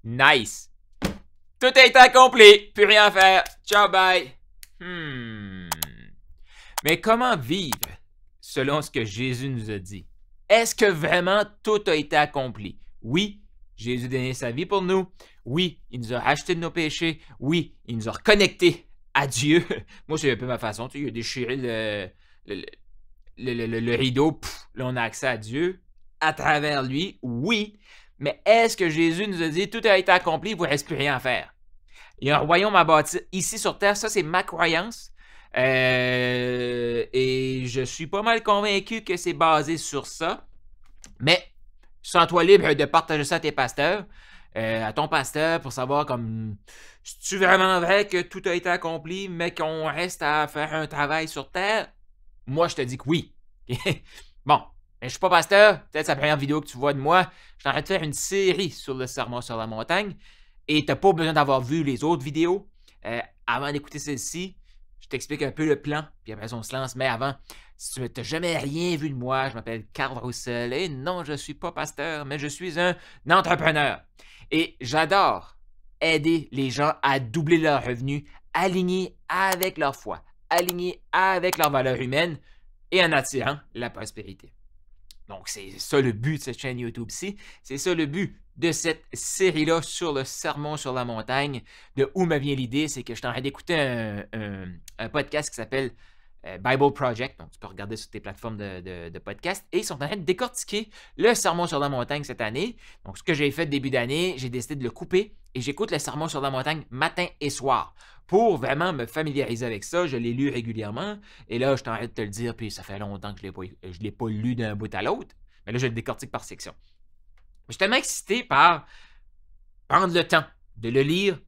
Nice. Tout a été accompli. Plus rien à faire. Ciao, bye. Mais comment vivre selon ce que Jésus nous a dit? Est-ce que vraiment tout a été accompli? Oui, Jésus a donné sa vie pour nous. Oui, il nous a racheté de nos péchés. Oui, il nous a reconnectés à Dieu. Moi, c'est un peu ma façon. Tu sais, il a déchiré le rideau. Là, on a accès à Dieu à travers lui. Oui, mais est-ce que Jésus nous a dit tout a été accompli, il ne vous reste plus rien à faire? Il y a un royaume à bâtir ici sur terre. Ça, c'est ma croyance. Et je suis pas mal convaincu que c'est basé sur ça. Mais sens-toi libre de partager ça à tes pasteurs, à ton pasteur, pour savoir comme c'est-tu vraiment vrai que tout a été accompli, mais qu'on reste à faire un travail sur terre? Moi, je te dis que oui. Bon, mais je suis pas pasteur. Peut-être c'est la première vidéo que tu vois de moi. Je suis en train de faire une série sur le sermon sur la montagne. Et tu n'as pas besoin d'avoir vu les autres vidéos. Avant d'écouter celle-ci, je t'explique un peu le plan, puis après on se lance. Mais avant, si tu n'as jamais rien vu de moi, je m'appelle Carl Roussel et non, je ne suis pas pasteur, mais je suis un entrepreneur. Et j'adore aider les gens à doubler leurs revenus, alignés avec leur foi, alignés avec leurs valeurs humaines et en attirant la prospérité. Donc, c'est ça le but de cette chaîne YouTube-ci. C'est ça le but de cette série-là sur le sermon sur la montagne. De où me vient l'idée, c'est que je suis en train d'écouter un podcast qui s'appelle Bible Project. Donc, tu peux regarder sur tes plateformes de podcast. Et ils sont en train de décortiquer le sermon sur la montagne cette année. Donc, ce que j'ai fait début d'année, j'ai décidé de le couper et j'écoute le sermon sur la montagne matin et soir. Pour vraiment me familiariser avec ça, je l'ai lu régulièrement. Et là, je t'arrête de te le dire, puis ça fait longtemps que je ne l'ai pas lu d'un bout à l'autre. Mais là, je le décortique par section. Je suis tellement excité par prendre le temps de le lire,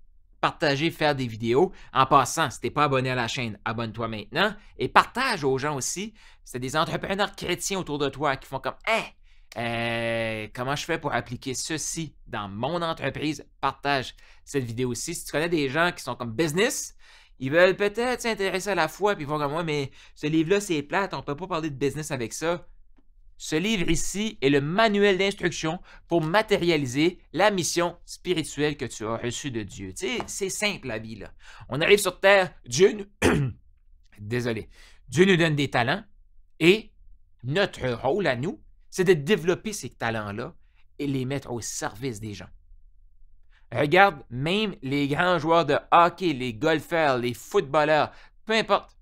partager, faire des vidéos. En passant, si tu n'es pas abonné à la chaîne, abonne-toi maintenant. Et partage aux gens aussi. C'est des entrepreneurs chrétiens autour de toi qui font comme « Hey! Comment je fais pour appliquer ceci dans mon entreprise? » Partage cette vidéo-ci. Si tu connais des gens qui sont comme business, ils veulent peut-être s'intéresser à la foi, puis ils vont comme moi, mais ce livre-là, c'est plate, on ne peut pas parler de business avec ça. Ce livre ici est le manuel d'instruction pour matérialiser la mission spirituelle que tu as reçue de Dieu. Tu sais, c'est simple la vie, là. On arrive sur Terre, Dieu nous... Désolé. Dieu nous donne des talents et notre rôle à nous, c'est de développer ces talents-là et les mettre au service des gens. Regarde, même les grands joueurs de hockey, les golfeurs, les footballeurs, peu importe,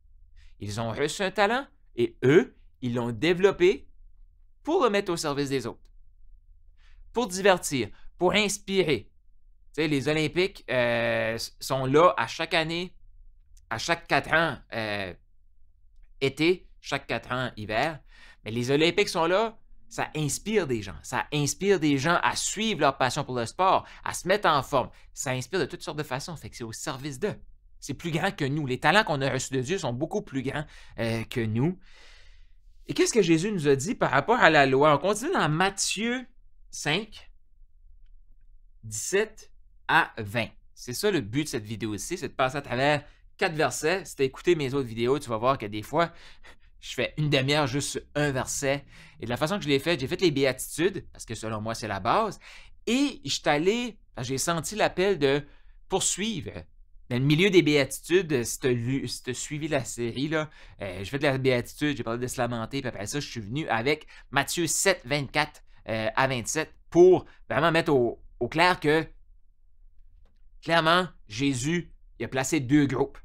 ils ont reçu un talent et eux, ils l'ont développé pour le mettre au service des autres, pour divertir, pour inspirer. Tu sais, les Olympiques sont là à chaque année, à chaque 4 ans été, chaque 4 ans hiver, mais les Olympiques sont là. Ça inspire des gens. Ça inspire des gens à suivre leur passion pour le sport, à se mettre en forme. Ça inspire de toutes sortes de façons. Fait que c'est au service d'eux. C'est plus grand que nous. Les talents qu'on a reçus de Dieu sont beaucoup plus grands que nous. Et qu'est-ce que Jésus nous a dit par rapport à la loi? On continue dans Matthieu 5, 17 à 20. C'est ça le but de cette vidéo-ci, c'est de passer à travers 4 versets. Si tu as écouté mes autres vidéos, tu vas voir que des fois... Je fais une demi-heure juste sur un verset. Et de la façon que je l'ai fait, j'ai fait les béatitudes, parce que selon moi, c'est la base. Et je suis allé, j'ai senti l'appel de poursuivre. Dans le milieu des béatitudes, si tu as suivi la série, là, j'ai fait de la béatitude, j'ai parlé de se lamenter, puis après ça, je suis venu avec Matthieu 7, 24 à 27 pour vraiment mettre au clair que, clairement, Jésus il a placé 2 groupes.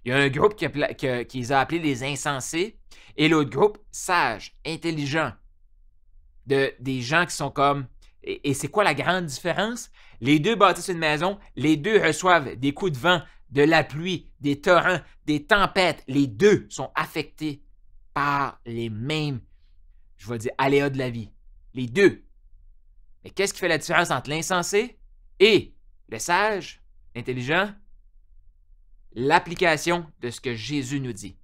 Il y a un groupe qu'ils a appelé les insensés et l'autre groupe sages, intelligents. Des gens qui sont comme... Et c'est quoi la grande différence? Les deux bâtissent une maison, les deux reçoivent des coups de vent, de la pluie, des torrents, des tempêtes. Les deux sont affectés par les mêmes, je vais dire, aléas de la vie. Les deux. Mais qu'est-ce qui fait la différence entre l'insensé et le sage, l'intelligent? L'application de ce que Jésus nous dit.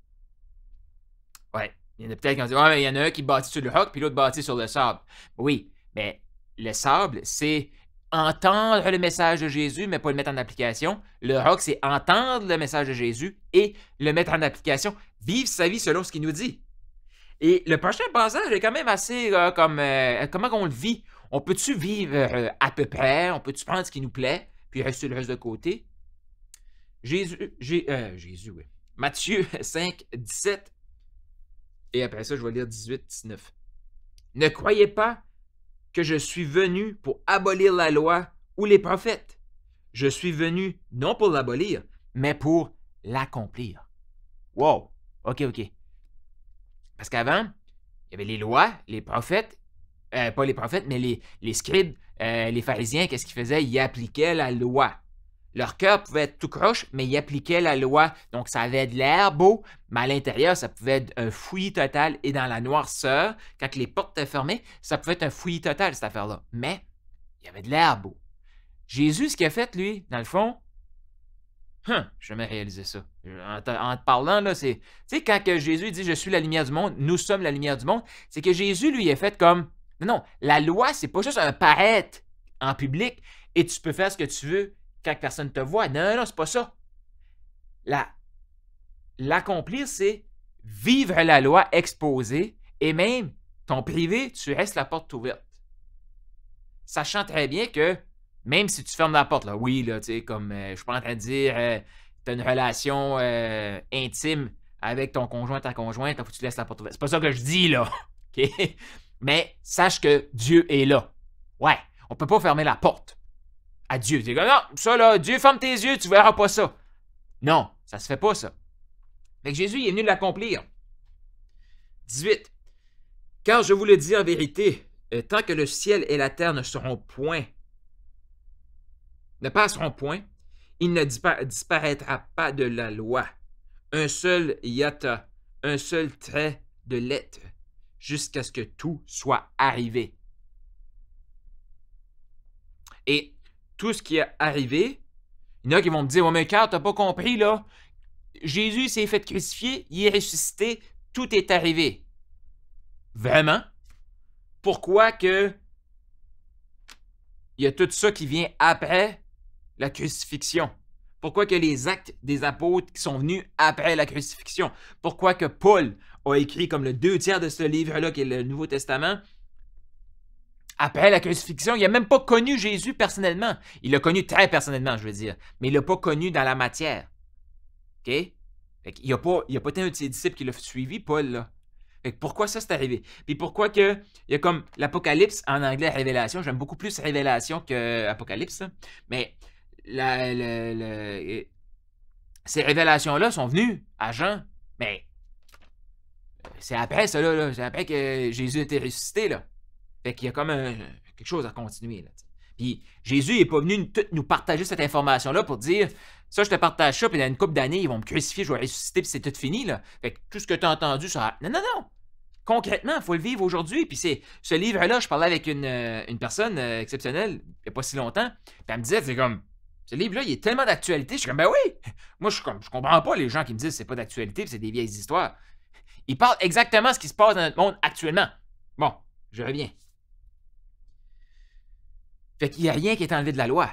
Ouais, il y en a peut-être qui ont dit, ouais, mais il y en a un qui bâtit sur le roc, puis l'autre bâtit sur le sable. Oui, mais le sable, c'est entendre le message de Jésus, mais pas le mettre en application. Le roc, c'est entendre le message de Jésus et le mettre en application. Vivre sa vie selon ce qu'il nous dit. Et le prochain passage est quand même assez comment on le vit. On peut-tu vivre à peu près? On peut-tu prendre ce qui nous plaît, puis rester le reste de côté? Jésus, oui. Matthieu 5, 17. Et après ça, je vais lire 18, 19. Ne croyez pas que je suis venu pour abolir la loi ou les prophètes. Je suis venu non pour l'abolir, mais pour l'accomplir. Wow! OK. Parce qu'avant, il y avait les lois, les prophètes, pas les prophètes, mais les scribes, les pharisiens, qu'est-ce qu'ils faisaient? Ils appliquaient la loi. Leur cœur pouvait être tout croche, mais ils appliquaient la loi. Donc, ça avait de l'air beau, mais à l'intérieur, ça pouvait être un fouillis total. Et dans la noirceur, quand les portes étaient fermées, ça pouvait être un fouillis total, cette affaire-là. Mais, il y avait de l'air beau. Jésus, ce qu'il a fait, lui, dans le fond, je n'ai jamais réalisé ça. En te parlant, là, c'est... Tu sais, quand que Jésus dit « Je suis la lumière du monde, nous sommes la lumière du monde », c'est que Jésus, lui, est fait comme... Non, la loi, c'est pas juste un paraître en public et tu peux faire ce que tu veux quand personne te voit. Non, c'est pas ça. L'accomplir, c'est vivre la loi exposée et même ton privé, tu restes la porte ouverte. Sachant très bien que même si tu fermes la porte, là, oui, là, tu sais, comme je suis pas en train de dire tu as une relation intime avec ton conjoint, ta conjointe, il faut que tu laisses la porte ouverte. C'est pas ça que je dis, là. OK? Mais sache que Dieu est là. Ouais, on peut pas fermer la porte à Dieu. Tu dis, non, ça là, Dieu, ferme tes yeux, tu verras pas ça. Non, ça se fait pas, ça. Fait que Jésus il est venu l'accomplir. 18. Car je vous le dis en vérité, tant que le ciel et la terre ne passeront point, il ne disparaîtra pas de la loi. Un seul iota, un seul trait de lettre, jusqu'à ce que tout soit arrivé. Et tout ce qui est arrivé, il y en a qui vont me dire, « Ouais, mais Carl, t'as pas compris, là. Jésus s'est fait crucifier, il est ressuscité, tout est arrivé. » Vraiment? Pourquoi que il y a tout ça qui vient après la crucifixion? Pourquoi que les actes des apôtres qui sont venus après la crucifixion? Pourquoi que Paul a écrit comme le 2/3 de ce livre-là, qui est le Nouveau Testament, après la crucifixion? Il n'a même pas connu Jésus personnellement. Il l'a connu très personnellement, je veux dire, mais il ne l'a pas connu dans la matière. OK? Fait qu'il n'a pas été un de ses disciples qui l'a suivi, Paul, là. Fait que pourquoi ça c'est arrivé? Puis pourquoi que il y a comme l'Apocalypse, en anglais Révélation, j'aime beaucoup plus Révélation que Apocalypse, mais ces révélations-là sont venues à Jean, mais c'est après ça, là, c'est après que Jésus a été ressuscité, là. Fait qu'il y a comme quelque chose à continuer, là. Puis Jésus n'est pas venu nous partager cette information-là pour dire ça, je te partage ça, puis dans une couple d'années, ils vont me crucifier, je vais ressusciter, puis c'est tout fini, là. Fait que tout ce que tu as entendu, ça. Non. Concrètement, il faut le vivre aujourd'hui. Puis ce livre-là, je parlais avec une personne exceptionnelle il n'y a pas si longtemps. Puis elle me disait, c'est comme, ce livre-là, il est tellement d'actualité. Je suis comme, ben oui! Moi, je comprends pas les gens qui me disent que c'est pas d'actualité, puis c'est des vieilles histoires. Il parle exactement de ce qui se passe dans notre monde actuellement. Bon, je reviens. Fait qu'il n'y a rien qui est enlevé de la loi.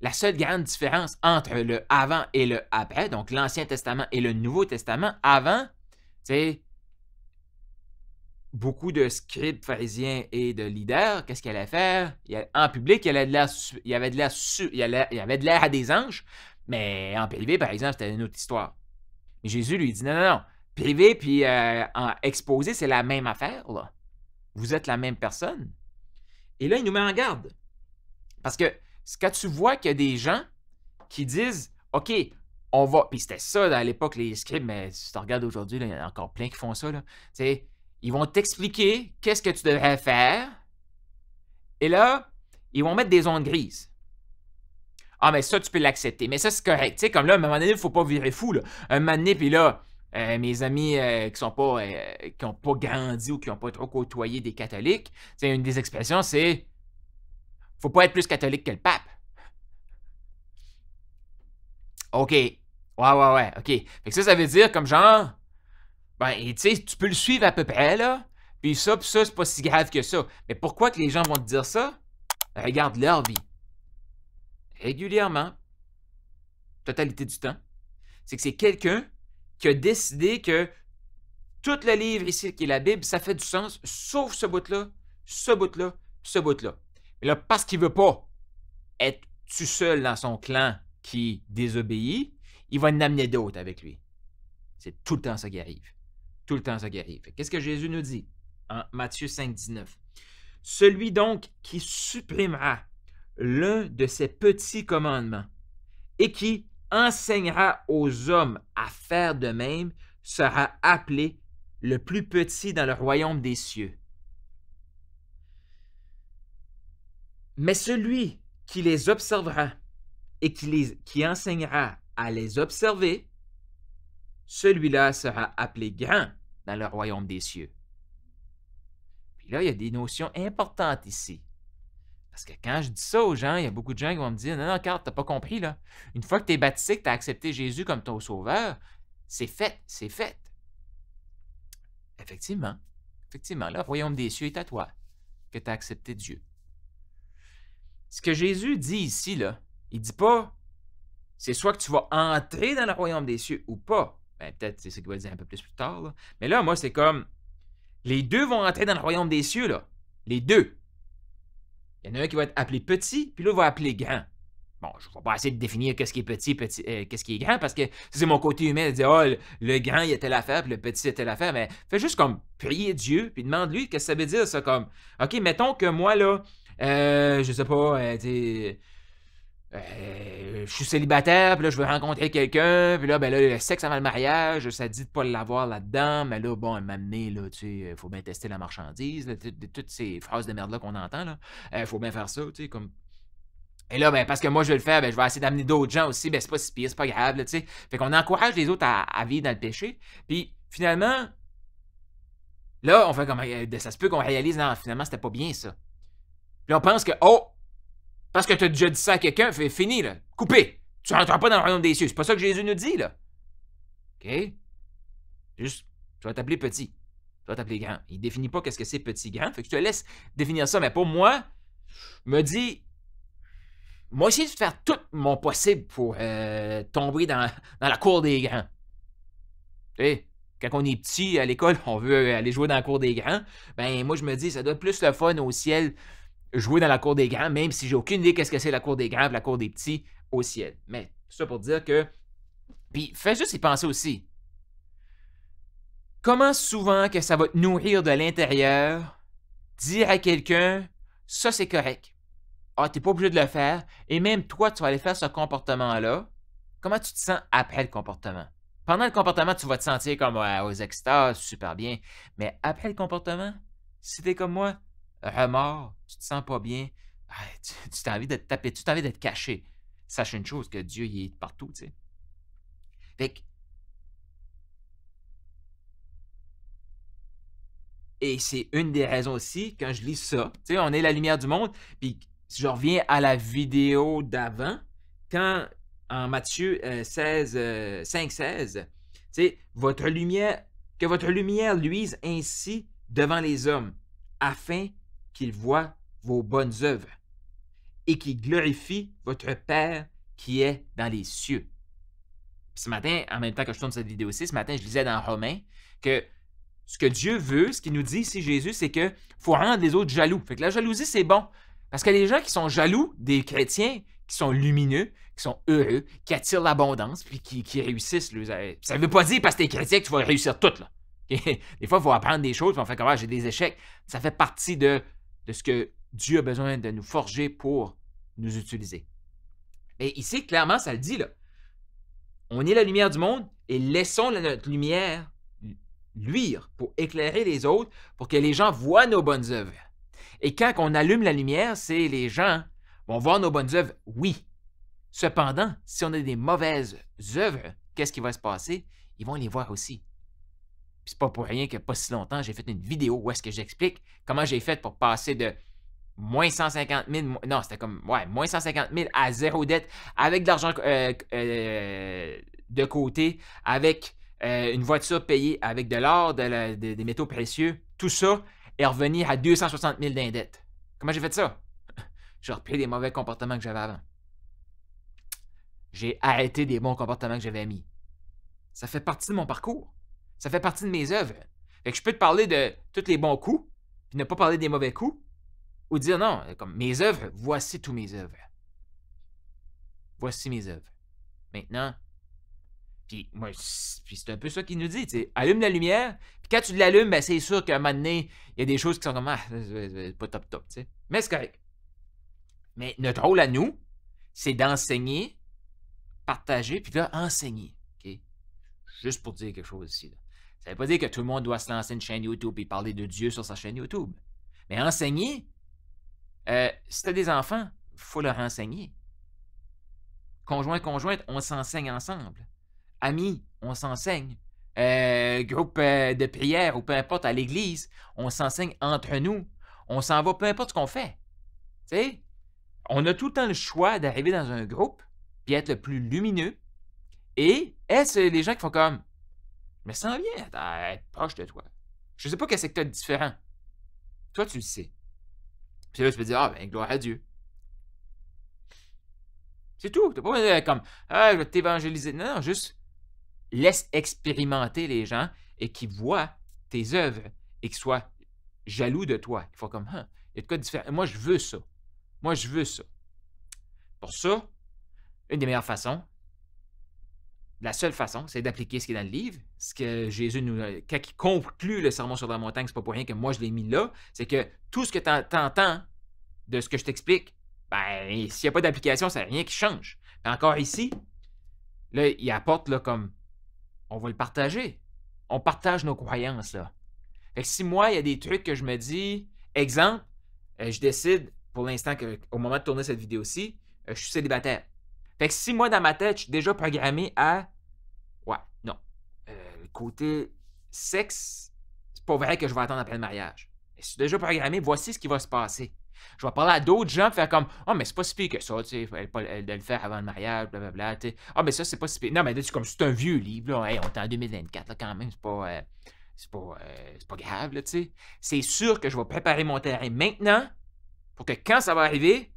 La seule grande différence entre le avant et le après, donc l'Ancien Testament et le Nouveau Testament, avant, c'est beaucoup de scribes, pharisiens et de leaders, qu'est-ce qu'ils allaient faire? En public, il y avait de l'air à des anges, mais en privé, par exemple, c'était une autre histoire. Mais Jésus lui dit, non. Privé puis exposé, c'est la même affaire, là. Vous êtes la même personne. Et là, il nous met en garde. Parce que quand tu vois qu'il y a des gens qui disent, OK, on va... Puis c'était ça à l'époque, les scribes, mais si tu regardes aujourd'hui, il y en a encore plein qui font ça, là. Tu ils vont t'expliquer qu'est-ce que tu devrais faire. Et là, ils vont mettre des zones grises. Ah, mais ça, tu peux l'accepter. Mais ça, c'est correct. Tu sais, comme là, à un moment donné, il ne faut pas virer fou, là. Un moment donné, puis là, mes amis qui n'ont pas grandi ou qui n'ont pas trop côtoyé des catholiques, une des expressions, c'est « faut pas être plus catholique que le pape ». OK. Ouais. OK. Fait que ça veut dire comme genre... Ben, tu sais, tu peux le suivre à peu près, là. Puis ça, c'est pas si grave que ça. Mais pourquoi que les gens vont te dire ça? Regarde leur vie. Régulièrement, totalité du temps, c'est que c'est quelqu'un qui a décidé que tout le livre ici, qui est la Bible, ça fait du sens, sauf ce bout-là, ce bout-là, ce bout-là. Mais là, parce qu'il ne veut pas être tout seul dans son clan qui désobéit, il va en amener d'autres avec lui. C'est tout le temps ça qui arrive. Tout le temps ça qui arrive. Qu'est-ce que Jésus nous dit en Matthieu 5, 19? Celui donc qui supprimera l'un de ces petits commandements et qui enseignera aux hommes à faire de même sera appelé le plus petit dans le royaume des cieux. Mais celui qui les observera et qui enseignera à les observer, celui-là sera appelé grand dans le royaume des cieux. Puis là, il y a des notions importantes ici. Parce que quand je dis ça aux gens, il y a beaucoup de gens qui vont me dire « Non, non, Carl, t'as pas compris, là. Une fois que tu es baptisé, que tu as accepté Jésus comme ton sauveur, c'est fait, c'est fait. » Effectivement, le royaume des cieux est à toi, que tu as accepté Dieu. Ce que Jésus dit ici, là, il dit pas « C'est soit que tu vas entrer dans le royaume des cieux ou pas. » Ben, peut-être c'est ce qu'il va dire un peu plus tard. Là. Mais là, moi, c'est comme les deux vont entrer dans le royaume des cieux, là. Les deux. Il y en a un qui va être appelé petit, puis l'autre va appeler grand. Bon, je ne vais pas essayer de définir qu'est-ce qui est petit, qu'est-ce qui est grand, parce que c'est mon côté humain de dire, oh, le grand, il a telle affaire, puis le petit, il a telle affaire. Mais fais juste comme prier Dieu, puis demande-lui qu'est-ce que ça veut dire, ça, comme, OK, mettons que moi, là, je sais pas, je suis célibataire, puis là, je veux rencontrer quelqu'un, puis là, ben là, le sexe avant le mariage, ça dit de pas l'avoir là-dedans, mais là, bon, à m'amener, là, tu sais, il faut bien tester la marchandise, là, toutes ces phrases de merde-là qu'on entend, là, il faut bien faire ça, tu sais, comme... Et là, ben, parce que moi, je vais le faire, ben, je vais essayer d'amener d'autres gens aussi, ben, c'est pas si pire, c'est pas grave, tu sais. Fait qu'on encourage les autres à vivre dans le péché, puis finalement, là, on fait comme, ça se peut qu'on réalise, non, finalement, c'était pas bien, ça. Puis on pense que, oh, parce que tu as déjà dit ça à quelqu'un, fait fini, là. Coupé. Tu ne rentres pas dans le royaume des cieux. C'est pas ça que Jésus nous dit, là. OK? Juste, tu vas t'appeler petit. Tu vas t'appeler grand. Il ne définit pas qu'est-ce que c'est petit, grand. Fait que je te laisse définir ça. Mais pour moi, me dit, moi, essayer de faire tout mon possible pour tomber dans la cour des grands. Tu sais, quand on est petit à l'école, on veut aller jouer dans la cour des grands. Ben, moi, je me dis, ça doit être plus le fun au ciel jouer dans la cour des grands, même si j'ai aucune idée qu'est-ce que c'est la cour des grands et la cour des petits au ciel. Mais tout ça pour dire que... Puis fais juste y penser aussi. Comment souvent que ça va te nourrir de l'intérieur, dire à quelqu'un, ça c'est correct. Ah, t'es pas obligé de le faire. Et même toi, tu vas aller faire ce comportement-là. Comment tu te sens après le comportement? Pendant le comportement, tu vas te sentir comme aux extases, super bien. Mais après le comportement, si t'es comme moi, remords, tu te sens pas bien, tu as envie de te taper, tu as envie d'être caché. Sache une chose, que Dieu il est partout, tu sais. Fait que, et c'est une des raisons aussi, quand je lis ça, tu sais, on est la lumière du monde, puis si je reviens à la vidéo d'avant, quand, en Matthieu 5, 16, tu sais, que votre lumière luise ainsi devant les hommes, afin qu'ils voient vos bonnes œuvres et qu'ils glorifient votre Père qui est dans les cieux. Puis ce matin, en même temps que je tourne cette vidéo-ci, ce matin, je lisais dans Romains que ce que Dieu veut, ce qu'il nous dit ici, Jésus, c'est qu'il faut rendre les autres jaloux. Fait que la jalousie, c'est bon. Parce que les gens qui sont jaloux des chrétiens, qui sont lumineux, qui sont heureux, qui attirent l'abondance, puis qui réussissent. Ça ne veut pas dire parce que t'es chrétien que tu vas réussir tout, là. Des fois, il faut apprendre des choses, puis on fait comme j'ai des échecs. Ça fait partie de ce que Dieu a besoin de nous forger pour nous utiliser. Et ici, clairement, ça le dit, là. On est la lumière du monde et laissons notre lumière luire pour éclairer les autres, pour que les gens voient nos bonnes œuvres. Et quand on allume la lumière, c'est les gens vont voir nos bonnes œuvres, oui. Cependant, si on a des mauvaises œuvres, qu'est-ce qui va se passer? Ils vont les voir aussi. Puis c'est pas pour rien que pas si longtemps, j'ai fait une vidéo où est-ce que j'explique comment j'ai fait pour passer de moins 150 000, non, c'était comme, moins 150 000 à zéro dette, avec de l'argent de côté, avec une voiture payée, avec de l'or, des métaux précieux, tout ça est revenu à 260 000 d'indette. Comment j'ai fait ça? J'ai repris les mauvais comportements que j'avais avant. J'ai arrêté des bons comportements que j'avais mis. Ça fait partie de mon parcours. Ça fait partie de mes œuvres. Fait que je peux te parler de tous les bons coups, puis ne pas parler des mauvais coups. Ou dire non, comme mes œuvres, voici tous mes œuvres. Voici mes œuvres. Maintenant, puis moi, puis c'est un peu ça qu'il nous dit, tu sais, allume la lumière, puis quand tu l'allumes, ben c'est sûr qu'à un moment donné, il y a des choses qui sont comme, c'est pas top top, tu sais. Mais c'est correct. Mais notre rôle à nous, c'est d'enseigner, partager, puis là, enseigner, OK? Juste pour dire quelque chose ici, là. Ça veut pas dire que tout le monde doit se lancer une chaîne YouTube et parler de Dieu sur sa chaîne YouTube. Mais enseigner, si t'as des enfants, il faut leur enseigner. Conjointe, on s'enseigne ensemble. Amis, on s'enseigne. Groupe de prière ou peu importe, à l'église, on s'enseigne entre nous. On s'en va, peu importe ce qu'on fait. Tu sais, on a tout le temps le choix d'arriver dans un groupe puis être le plus lumineux. Et c'est les gens qui font comme, je me sens bien à être proche de toi. Je sais pas qu'est-ce que tu as de différent. Toi, tu le sais. Puis là, tu peux dire, ah ben, gloire à Dieu. C'est tout. T'as pas besoin de comme, je vais t'évangéliser. Non, juste laisse expérimenter les gens et qu'ils voient tes œuvres et qu'ils soient jaloux de toi. Ils font comme, il y a de quoi de différent. Moi, je veux ça. Moi, je veux ça. Pour ça, une des meilleures façons, la seule façon, c'est d'appliquer ce qui est dans le livre. Ce que Jésus nous. Quand il conclut le sermon sur la montagne, c'est pas pour rien que moi je l'ai mis là. C'est que tout ce que tu entends de ce que je t'explique, ben, s'il n'y a pas d'application, ça n'a rien qui change. Puis encore ici, là, il apporte là, comme on va le partager. On partage nos croyances, là. Fait que si moi, il y a des trucs que je me dis, exemple, je décide, pour l'instant, qu'au moment de tourner cette vidéo-ci, je suis célibataire. Fait que si moi, dans ma tête, je suis déjà programmé à, le côté sexe, c'est pas vrai que je vais attendre après le mariage. Je suis déjà programmé, voici ce qui va se passer. Je vais parler à d'autres gens, faire comme, mais c'est pas si pire que ça, tu sais, de le faire avant le mariage, blablabla, tu sais. Mais ça, c'est pas si pire. Non, mais là, c'est un vieux livre, là. Hey, on est en 2024, là, quand même, c'est pas grave, là, tu sais. C'est sûr que je vais préparer mon terrain maintenant pour que quand ça va arriver,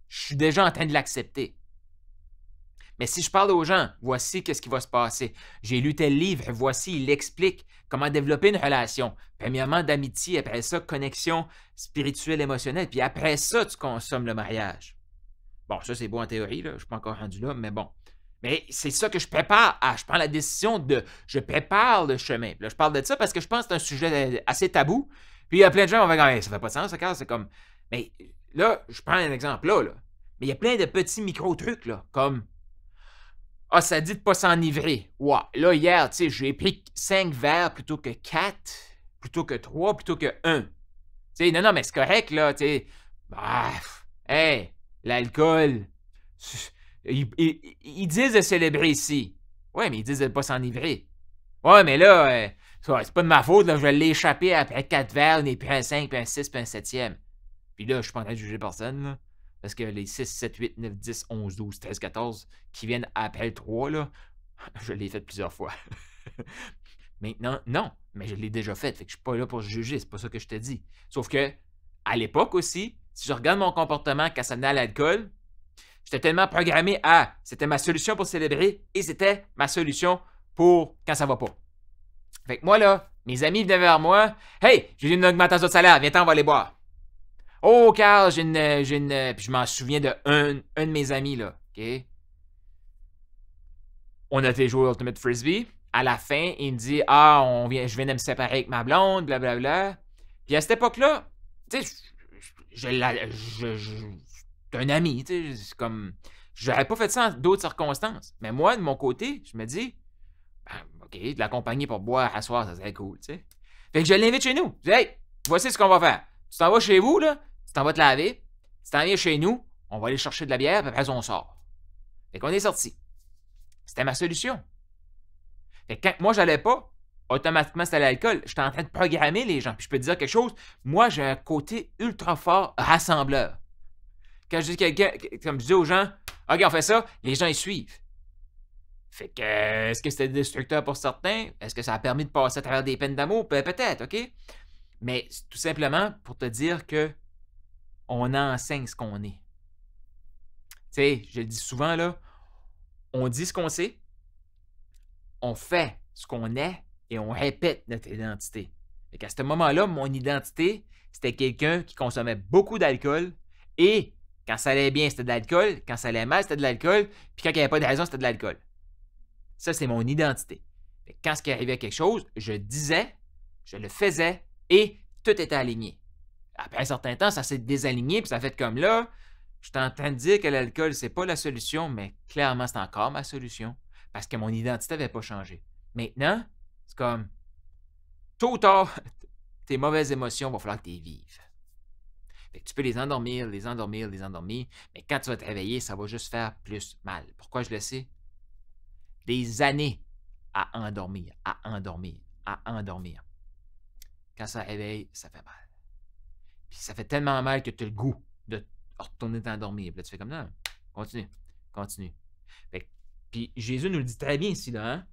je suis déjà en train de l'accepter. Mais si je parle aux gens, voici qu'est-ce qui va se passer. J'ai lu tel livre, voici, il explique comment développer une relation. Premièrement, d'amitié, après ça, connexion spirituelle, émotionnelle, puis après ça, tu consommes le mariage. Bon, ça, c'est beau en théorie, là. Je ne suis pas encore rendu là, mais bon. Mais c'est ça que je prépare. Je prends la décision je prépare le chemin. Là, je parle de ça parce que je pense que c'est un sujet assez tabou. Puis il y a plein de gens qui vont dire, ça fait pas de sens, ça, c'est comme... Mais là, je prends un exemple là. Mais il y a plein de petits micro-trucs, là, comme... ça dit de pas s'enivrer. Ouais. Là, hier, tu sais, j'ai pris 5 verres plutôt que 4, plutôt que 3, plutôt que 1. Tu sais, non, mais c'est correct, là, tu sais. L'alcool. Ils disent de célébrer ici. Ouais, mais ils disent de pas s'enivrer. Ouais, mais là, c'est pas de ma faute, là, je vais l'échapper après 4 verres, on est pris un 5, puis un 6, puis un 7e. Puis là, je suis pas en train de juger personne, là. Parce que les 6, 7, 8, 9, 10, 11, 12, 13, 14 qui viennent après le 3, là, je l'ai fait plusieurs fois. Maintenant, non, mais je l'ai déjà fait. Fait que je suis pas là pour juger, c'est pas ça que je te dis. Sauf que, à l'époque aussi, si je regarde mon comportement quand ça venait à l'alcool, j'étais tellement programmé à c'était ma solution pour célébrer et c'était ma solution pour quand ça va pas. Fait que moi, là, mes amis venaient vers moi. Hey, j'ai une augmentation de salaire, viens-t'en, on va aller boire. Oh, Carl, j'ai une. Puis je m'en souviens de un de mes amis, là. OK? On a été jouer au Ultimate Frisbee. À la fin, il me dit, je viens de me séparer avec ma blonde, blablabla. Puis à cette époque-là, tu sais, c'est un ami, tu sais, c'est comme. J'aurais pas fait ça en d'autres circonstances. Mais moi, de mon côté, je me dis, OK, de l'accompagner pour boire à soir, ça serait cool, tu sais. Fait que je l'invite chez nous. Je dis, hey, voici ce qu'on va faire. Tu t'en vas chez vous, là, tu t'en vas te laver, tu t'en viens chez nous, on va aller chercher de la bière, puis après, on sort. Fait qu'on est sorti. C'était ma solution. Fait que quand moi, j'allais pas, automatiquement, c'était l'alcool. J'étais en train de programmer les gens. Puis je peux te dire quelque chose, moi, j'ai un côté ultra fort rassembleur. Quand je dis quelqu'un, comme je dis aux gens, OK, on fait ça, les gens, ils suivent. Fait que, est-ce que c'était destructeur pour certains? Est-ce que ça a permis de passer à travers des peines d'amour? Peut-être, OK? Mais tout simplement pour te dire que on enseigne ce qu'on est. Tu sais, je le dis souvent, là, on dit ce qu'on sait, on fait ce qu'on est et on répète notre identité. Fait qu'à ce moment-là, mon identité, c'était quelqu'un qui consommait beaucoup d'alcool et quand ça allait bien, c'était de l'alcool, quand ça allait mal, c'était de l'alcool, puis quand il n'y avait pas de raison, c'était de l'alcool. Ça, c'est mon identité. Quand ce qui arrivait quelque chose, je disais, je le faisais et tout était aligné. Après un certain temps, ça s'est désaligné, puis ça fait comme là, je suis en train de dire que l'alcool, c'est pas la solution, mais clairement, c'est encore ma solution parce que mon identité n'avait pas changé. Maintenant, c'est comme, tôt ou tard, tes mauvaises émotions, il va falloir que tu les vives. Fait que tu peux les endormir, mais quand tu vas te réveiller, ça va juste faire plus mal. Pourquoi je le sais? Des années à endormir. Quand ça réveille, ça fait mal. Puis ça fait tellement mal que tu as le goût de retourner t'endormir. Puis là, tu fais comme non, continue. Puis Jésus nous le dit très bien ici, là, hein?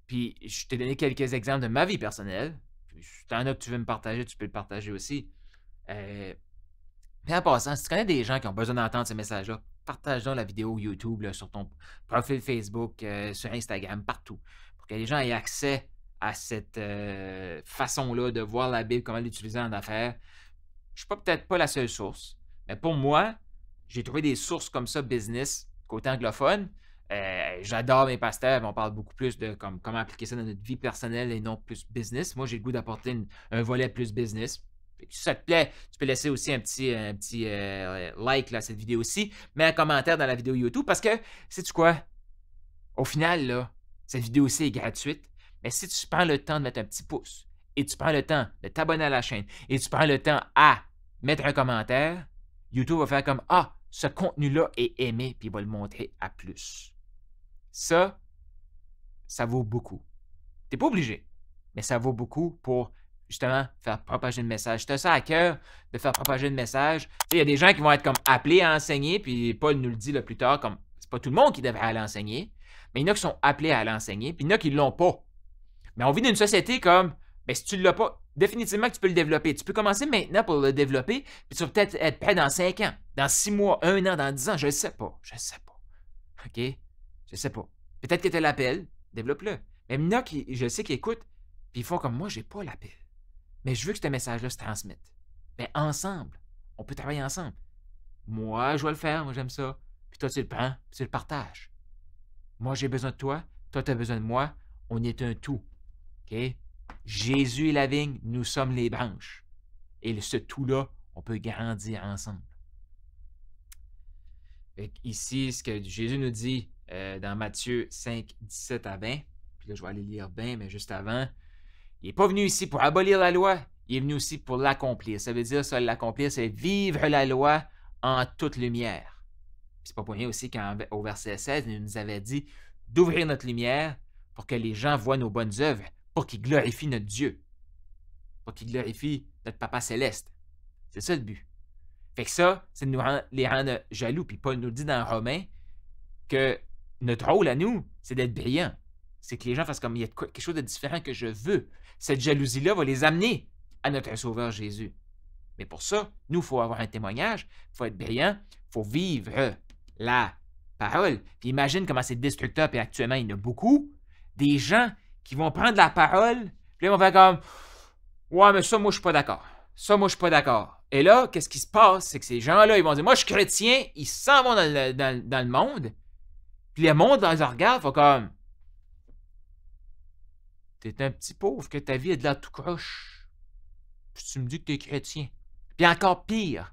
Puis je t'ai donné quelques exemples de ma vie personnelle. Si t'en as que tu veux me partager, tu peux le partager aussi. Mais en passant, si tu connais des gens qui ont besoin d'entendre ce message-là, partage-donc la vidéo YouTube là, sur ton profil Facebook, sur Instagram, partout, pour que les gens aient accès à cette façon-là de voir la Bible, comment l'utiliser en affaires. Je ne suis peut-être pas la seule source, mais pour moi, j'ai trouvé des sources comme ça, business, côté anglophone. J'adore mes pasteurs, mais on parle beaucoup plus de comment appliquer ça dans notre vie personnelle et non plus business. Moi, j'ai le goût d'apporter un volet plus business. Si ça te plaît, tu peux laisser aussi un petit like là, à cette vidéo aussi, mets un commentaire dans la vidéo YouTube parce que, sais-tu quoi? Au final, là, cette vidéo aussi est gratuite, mais si tu prends le temps de mettre un petit pouce et tu prends le temps de t'abonner à la chaîne et tu prends le temps à mettre un commentaire, YouTube va faire comme « Ah, ce contenu-là est aimé » puis il va le montrer à plus. Ça vaut beaucoup. Tu n'es pas obligé, mais ça vaut beaucoup pour justement faire propager le message. Si tu as ça à cœur de faire propager le message, il y a des gens qui vont être comme appelés à enseigner, puis Paul nous le dit là, plus tard, comme c'est pas tout le monde qui devrait aller enseigner, mais il y en a qui sont appelés à aller enseigner, puis il y en a qui ne l'ont pas. Mais on vit dans une société comme, ben, si tu ne l'as pas, définitivement que tu peux le développer. Tu peux commencer maintenant pour le développer, puis tu vas peut-être être prêt dans 5 ans, dans 6 mois, 1 an, dans 10 ans, je ne sais pas. OK? Je ne sais pas. Peut-être que tu as l'appel, développe-le. Mais il y en a qui, je sais, qui écoutent, puis ils font comme moi, j'ai pas l'appel. Mais je veux que ce message-là se transmette. Mais ensemble, on peut travailler ensemble. Moi, je vais le faire, moi j'aime ça. Puis toi, tu le prends, puis tu le partages. Moi, j'ai besoin de toi, toi, tu as besoin de moi. On est un tout. OK? Jésus est la vigne, nous sommes les branches. Et ce tout-là, on peut grandir ensemble. Ici, ce que Jésus nous dit dans Matthieu 5, 17 à 20, puis là, je vais aller lire bien, mais juste avant, il n'est pas venu ici pour abolir la loi, il est venu aussi pour l'accomplir. Ça veut dire, ça, l'accomplir, c'est vivre la loi en toute lumière. Puis c'est pas pour rien aussi qu'au verset 16, il nous avait dit d'ouvrir notre lumière pour que les gens voient nos bonnes œuvres, pour qu'ils glorifient notre Dieu, pour qu'ils glorifient notre Papa céleste. C'est ça le but. Fait que ça, c'est de les rendre jaloux. Puis Paul nous dit dans Romains que notre rôle à nous, c'est d'être brillant. C'est que les gens fassent comme il y a quelque chose de différent que je veux. Cette jalousie-là va les amener à notre Sauveur Jésus. Mais pour ça, nous, il faut avoir un témoignage, il faut être brillant, il faut vivre la parole. Puis imagine comment c'est destructeur, puis actuellement, il y en a beaucoup, des gens qui vont prendre la parole, puis là, ils vont faire comme « Ouais, mais ça, moi, je suis pas d'accord. Ça, moi, je suis pas d'accord. » Et là, qu'est-ce qui se passe? C'est que ces gens-là, ils vont dire « Moi, je suis chrétien. » Ils s'en vont dans le monde, puis le monde, dans leur regard, faut comme « T'es un petit pauvre, que ta vie est de la tout croche. Puis tu me dis que t'es chrétien. » Puis encore pire,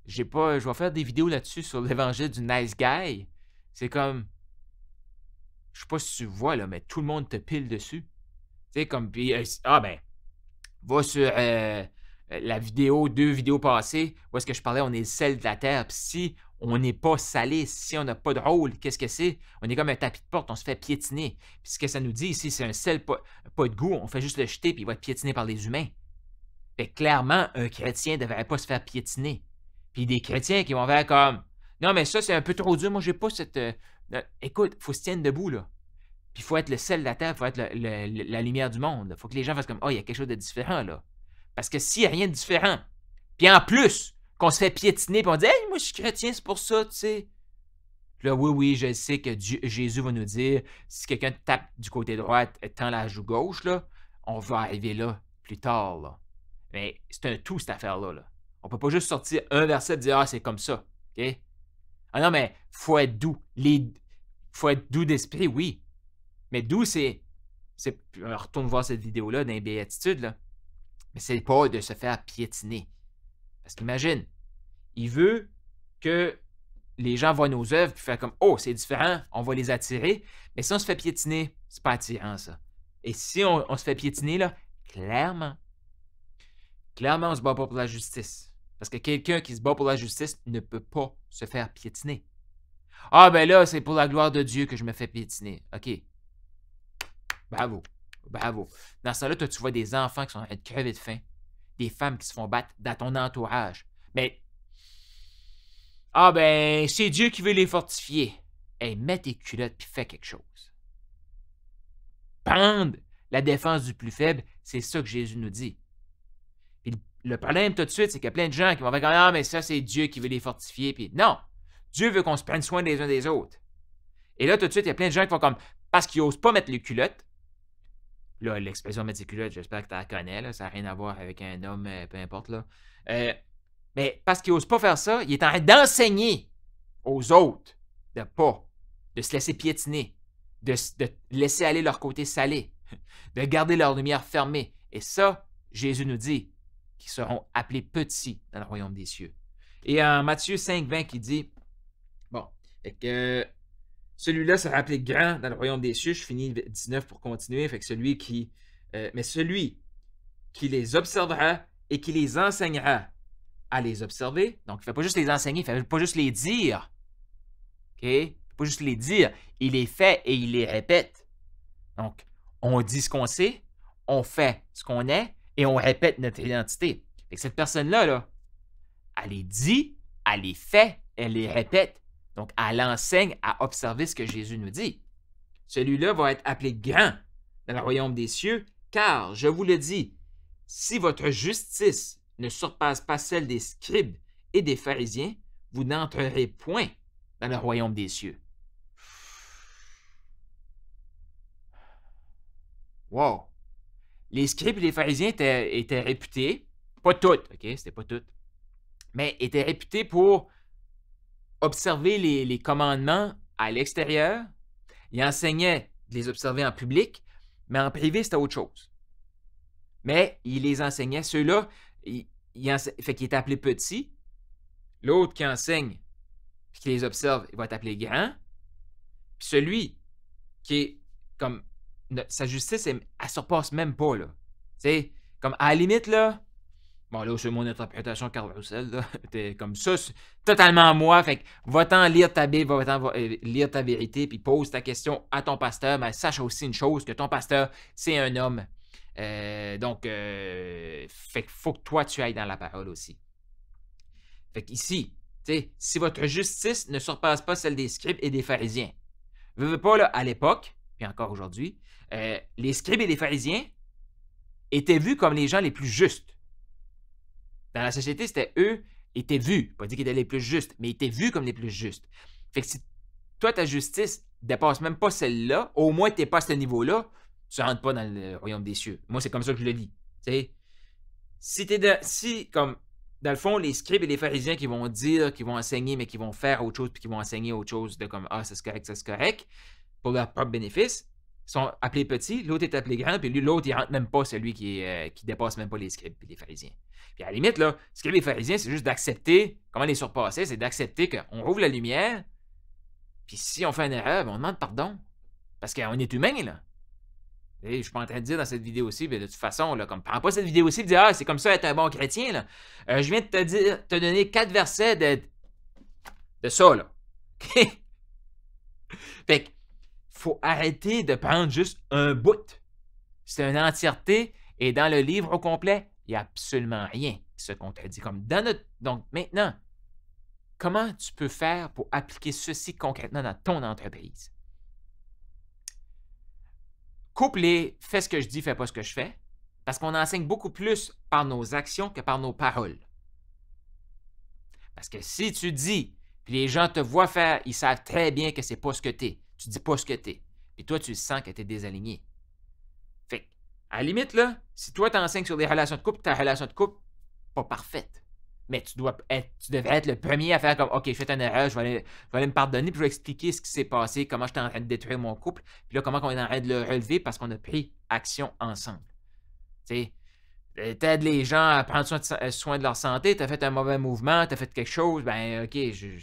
je vais faire des vidéos là-dessus sur l'évangile du nice guy. C'est comme, je sais pas si tu vois, là, mais tout le monde te pile dessus. Tu sais, comme, puis, va sur la vidéo, 2 vidéos passées, où est-ce que je parlais, on est le sel de la terre. Puis si on n'est pas salé, si on n'a pas de rôle, qu'est-ce que c'est? On est comme un tapis de porte, on se fait piétiner. Puis ce que ça nous dit ici, c'est un sel pas de goût, on fait juste le jeter, puis il va être piétiné par les humains. Fait que clairement, un chrétien ne devrait pas se faire piétiner. Puis des chrétiens qui vont faire comme non, mais ça, c'est un peu trop dur, moi, j'ai pas cette. Écoute, il faut se tenir debout, là. Puis il faut être le sel de la terre, il faut être la lumière du monde. Il faut que les gens fassent comme oh, il y a quelque chose de différent, là. Parce que s'il n'y a rien de différent, puis en plus, qu'on se fait piétiner, puis on dit hey, moi, je suis chrétien, c'est pour ça, tu sais. Puis là, oui, je sais que Jésus va nous dire si quelqu'un te tape du côté droit, tend la joue gauche, là. On va arriver là plus tard, là. Mais c'est un tout, cette affaire-là. Là. On peut pas juste sortir un verset et dire « Ah, c'est comme ça. » OK? Ah non, mais faut être doux. Faut être doux d'esprit, oui. Mais doux, c'est... On retourne voir cette vidéo-là dans les béatitudes, là. Mais c'est pas de se faire piétiner. Parce qu'imagine, il veut que les gens voient nos œuvres et faire comme « Oh, c'est différent, on va les attirer. » Mais si on se fait piétiner, c'est pas attirant, ça. Et si on se fait piétiner, là, clairement, on se bat pas pour la justice. Parce que quelqu'un qui se bat pour la justice ne peut pas se faire piétiner. Ah, ben là, c'est pour la gloire de Dieu que je me fais piétiner. OK. Bravo. Bravo. Dans ce temps-là, toi, tu vois des enfants qui sont en train de crever de faim. Des femmes qui se font battre dans ton entourage. Mais, ah ben, c'est Dieu qui veut les fortifier. Hey, mets tes culottes puis fais quelque chose. Prendre la défense du plus faible, c'est ça que Jésus nous dit. Puis le problème tout de suite, c'est qu'il y a plein de gens qui vont dire « Ah, mais ça, c'est Dieu qui veut les fortifier. » Puis non, Dieu veut qu'on se prenne soin des uns des autres. Et là, tout de suite, il y a plein de gens qui font comme, parce qu'ils n'osent pas mettre les culottes. Là, l'expression mettre ses culottes, j'espère que tu la connais, là, ça n'a rien à voir avec un homme, peu importe. Là. Mais parce qu'ils n'osent pas faire ça, il est en train d'enseigner aux autres de se laisser piétiner, de laisser aller leur côté salé, de garder leur lumière fermée. Et ça, Jésus nous dit qu'ils seront appelés petits dans le royaume des cieux. Et en Matthieu 5, 20, qui dit, bon, fait que celui-là sera appelé grand dans le royaume des cieux. Je finis 19 pour continuer. Fait que celui qui les observera et qui les enseignera à les observer. Donc, il ne fait pas juste les enseigner, il ne fait pas juste les dire. OK? Il ne fait pas juste les dire. Il les fait et il les répète. Donc, on dit ce qu'on sait, on fait ce qu'on est et on répète notre identité. Fait que cette personne-là, là, elle les dit, elle les fait, elle les répète. Donc, elle enseigne à observer ce que Jésus nous dit. Celui-là va être appelé grand dans le royaume des cieux, car, je vous le dis, si votre justice ne surpasse pas celle des scribes et des pharisiens, vous n'entrerez point dans le royaume des cieux. Wow! Les scribes et les pharisiens étaient réputés, pas toutes, OK, c'était pas toutes, mais étaient réputés pour observer les commandements à l'extérieur. Ils enseignaient de les observer en public, mais en privé, c'était autre chose. Mais ils les enseignaient. Ceux-là, fait qu'ils étaient appelés petits. L'autre qui enseigne et qui les observe, il va être appelé grand. Puis celui qui est comme... Sa justice, elle ne surpasse même pas, là. Tu sais, comme à la limite, là... Bon, là, c'est mon interprétation, Carl Roussel, là. T'es comme ça, c'est totalement moi. Fait que va-t'en lire ta Bible, va-t'en lire ta vérité, puis pose ta question à ton pasteur. Mais sache aussi une chose, que ton pasteur, c'est un homme. Donc, fait qu'il faut que toi, tu ailles dans la parole aussi. Fait qu'ici, tu sais, si votre justice ne surpasse pas celle des scribes et des pharisiens, veux pas, là, à l'époque, puis encore aujourd'hui, les scribes et les pharisiens étaient vus comme les gens les plus justes. Dans la société, c'était eux étaient vus. Pas dit qu'ils étaient les plus justes, mais étaient vus comme les plus justes. Fait que si toi, ta justice dépasse même pas celle-là, au moins tu n'es pas à ce niveau-là, tu ne rentres pas dans le royaume des cieux. Moi, c'est comme ça que je le dis. T'sais, si, comme, dans le fond, les scribes et les pharisiens qui vont dire, qui vont enseigner, mais qui vont faire autre chose, puis qui vont enseigner autre chose de comme, ah, c'est correct, pour leur propre bénéfice, sont appelés petits, l'autre est appelé grand, puis lui, l'autre, il rentre même pas, celui qui dépasse même pas les scribes et les pharisiens. Puis à la limite, là, ce que les pharisiens, c'est juste d'accepter, comment les surpasser, c'est d'accepter qu'on rouvre la lumière, puis si on fait une erreur, on demande pardon. Parce qu'on est humain, là. Et je suis pas en train de dire dans cette vidéo-ci, mais de toute façon, là, comme prends pas cette vidéo-ci et dis ah, c'est comme ça être un bon chrétien, là. Je viens de te donner 4 versets de ça, là. OK? Fait que faut arrêter de prendre juste un bout. C'est une entièreté, et dans le livre au complet, il n'y a absolument rien qui se contredit. Comme dans notre... Donc maintenant, comment tu peux faire pour appliquer ceci concrètement dans ton entreprise? Coupe les « fais ce que je dis, fais pas ce que je fais », parce qu'on enseigne beaucoup plus par nos actions que par nos paroles. Parce que si tu dis, puis les gens te voient faire, ils savent très bien que c'est pas ce que tu es. Tu dis pas ce que tu es. Puis toi, tu sens que tu es désaligné. Fait À la limite, là, si toi t'enseignes sur des relations de couple, ta relation de couple, pas parfaite. Mais tu devrais être le premier à faire comme OK, j'ai fait une erreur, je vais aller me pardonner, puis je vais expliquer ce qui s'est passé, comment j'étais en train de détruire mon couple, puis là, comment on est en train de le relever parce qu'on a pris action ensemble. Tu sais, t'aides les gens à prendre soin de leur santé, t'as fait un mauvais mouvement, t'as fait quelque chose, ben OK, tu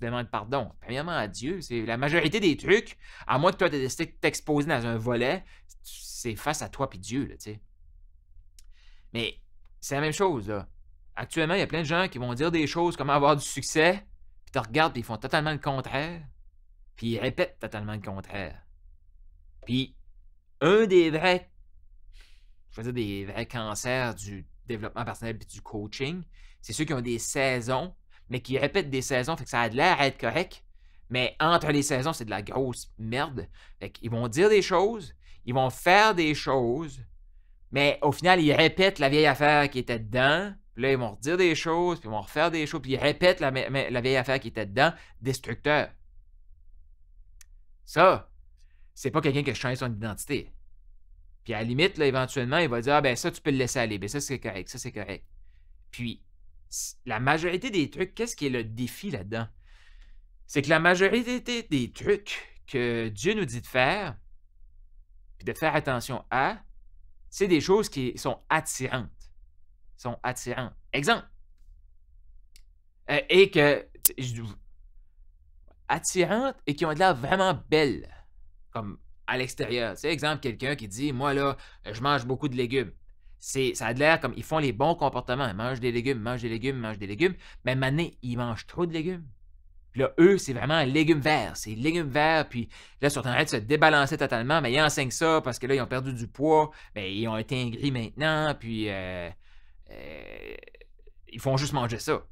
demandes pardon. Premièrement à Dieu, c'est la majorité des trucs, à moins que toi tu aies décidé de t'exposer dans un volet, c'est face à toi puis Dieu, là, tu sais. Mais c'est la même chose, là. Actuellement, il y a plein de gens qui vont dire des choses comme avoir du succès, puis tu regardes, puis ils font totalement le contraire, puis ils répètent totalement le contraire. Puis, un des vrais, je veux dire des vrais cancers du développement personnel et du coaching, c'est ceux qui ont des saisons, mais qui répètent des saisons, fait que ça a l'air à être correct, mais entre les saisons, c'est de la grosse merde. Fait qu'ils vont dire des choses, ils vont faire des choses, mais au final, ils répètent la vieille affaire qui était dedans. Puis là, ils vont redire des choses, puis ils vont refaire des choses, puis ils répètent la vieille affaire qui était dedans. Destructeur. Ça, c'est pas quelqu'un qui a changé son identité. Puis à la limite, là, éventuellement, il va dire « Ah ben ça, tu peux le laisser aller. Ben ça, c'est correct. Ça, c'est correct. » Puis, la majorité des trucs, qu'est-ce qui est le défi là-dedans? C'est que la majorité des trucs que Dieu nous dit de faire, puis de faire attention à, c'est des choses qui sont attirantes. Sont attirantes. Exemple. Attirantes et qui ont de l'air vraiment belles. Comme à l'extérieur. Tu sais, exemple, quelqu'un qui dit moi là, je mange beaucoup de légumes. Ça a de l'air comme ils font les bons comportements. Ils mangent des légumes, mangent des légumes, mangent des légumes. Mais maintenant, ils mangent trop de légumes. Puis là, eux, c'est vraiment un légume vert. C'est légumes verts. Puis là, ils sont en train de se débalancer totalement. Mais ils enseignent ça parce que là, ils ont perdu du poids. Mais ils ont été aigris maintenant. Puis ils font juste manger ça.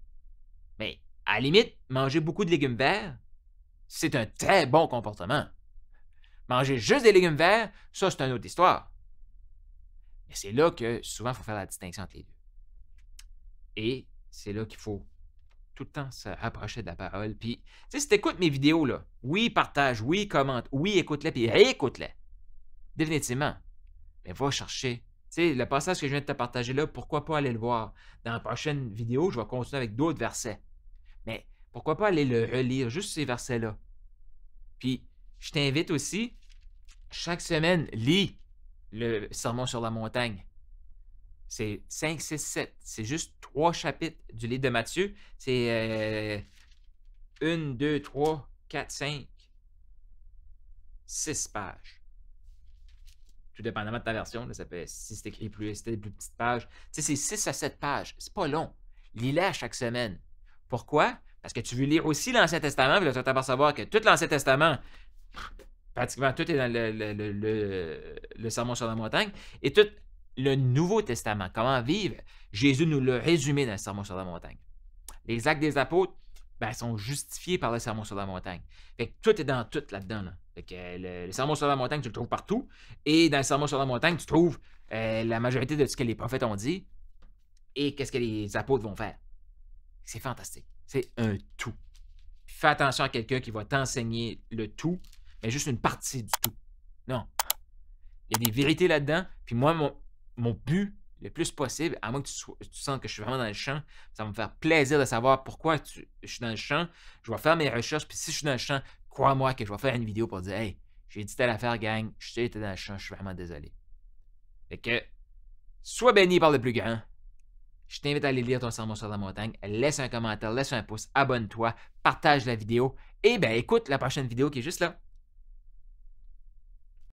Mais à la limite, manger beaucoup de légumes verts, c'est un très bon comportement. Manger juste des légumes verts, ça, c'est une autre histoire. Mais c'est là que souvent, il faut faire la distinction entre les deux. Et c'est là qu'il faut tout le temps se rapprocher de la parole. Puis, tu sais, si tu écoutes mes vidéos, là, oui, partage, oui, commente, oui, écoute-les, puis réécoute-les. Définitivement. Mais va chercher. Tu sais, le passage que je viens de te partager là, pourquoi pas aller le voir? Dans la prochaine vidéo, je vais continuer avec d'autres versets. Mais pourquoi pas aller le relire, juste ces versets-là? Puis, je t'invite aussi, chaque semaine, lis le Sermon sur la montagne. C'est 5, 6, 7. C'est juste 3 chapitres du livre de Matthieu. C'est 1, 2, 3, 4, 5, 6 pages. Tout dépendamment de ta version. Là, ça peut, si c'est écrit plus, c'était des plus petites pages. Tu sais, c'est 6 à 7 pages. C'est pas long. Lis-les à chaque semaine. Pourquoi? Parce que tu veux lire aussi l'Ancien Testament, puis là, tu vas t'apercevoir que tout l'Ancien Testament, pratiquement tout est dans le Sermon sur la montagne, et tout le Nouveau Testament, comment vivre, Jésus nous l'a résumé dans le Sermon sur la montagne. Les actes des apôtres, ben, sont justifiés par le Sermon sur la montagne. Fait que tout est dans tout là-dedans. Là. Fait que le Sermon sur la montagne, tu le trouves partout, et dans le Sermon sur la montagne, tu trouves la majorité de ce que les prophètes ont dit, et qu'est-ce que les apôtres vont faire. C'est fantastique. C'est un tout. Fais attention à quelqu'un qui va t'enseigner le tout, mais juste une partie du tout. Non. Il y a des vérités là-dedans. Puis moi, mon but, le plus possible, à moins que tu sens que je suis vraiment dans le champ, ça va me faire plaisir de savoir pourquoi je suis dans le champ. Je vais faire mes recherches. Puis si je suis dans le champ, crois-moi que je vais faire une vidéo pour dire « Hey, j'ai dit telle affaire, gang. Je sais que t'es dans le champ. Je suis vraiment désolé. » Fait que, sois béni par le plus grand. Je t'invite à aller lire ton Sermon sur la montagne. Laisse un commentaire, laisse un pouce, abonne-toi, partage la vidéo. Et ben écoute la prochaine vidéo qui est juste là.